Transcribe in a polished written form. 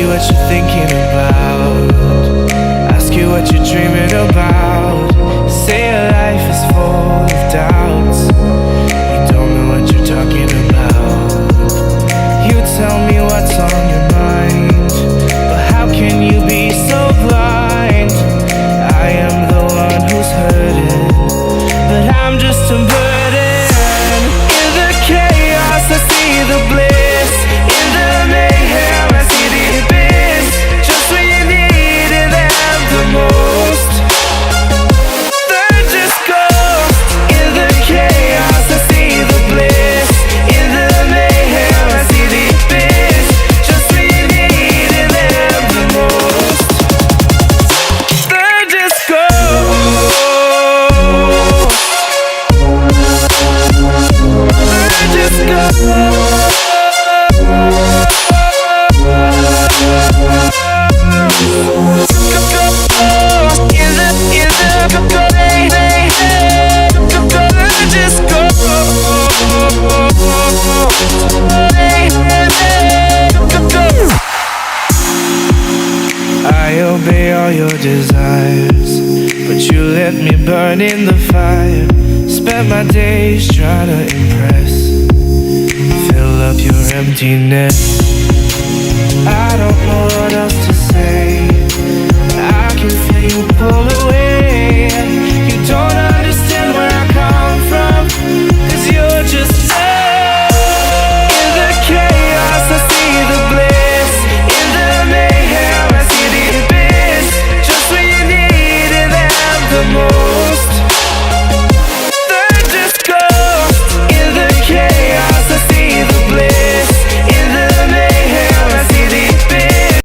you what you're thinking about, ask you what you're dreaming about. Say your life is full of doubts, you don't know what you're talking about. You tell me what's on your mind, but how can you be so blind? I am the one who's hurting, but I'm just a burden. In the chaos I see the bliss, in the mayhem I see the abyss. Just when you needed them the most, they're just ghosts. In the chaos I see the bliss, in the mayhem I see the abyss. Just when you needed them the most, they're just ghosts. They're just ghosts. I obey all your desires, but you let me burn in the fire. Spent my days trying to impress, fill up your emptiness. I don't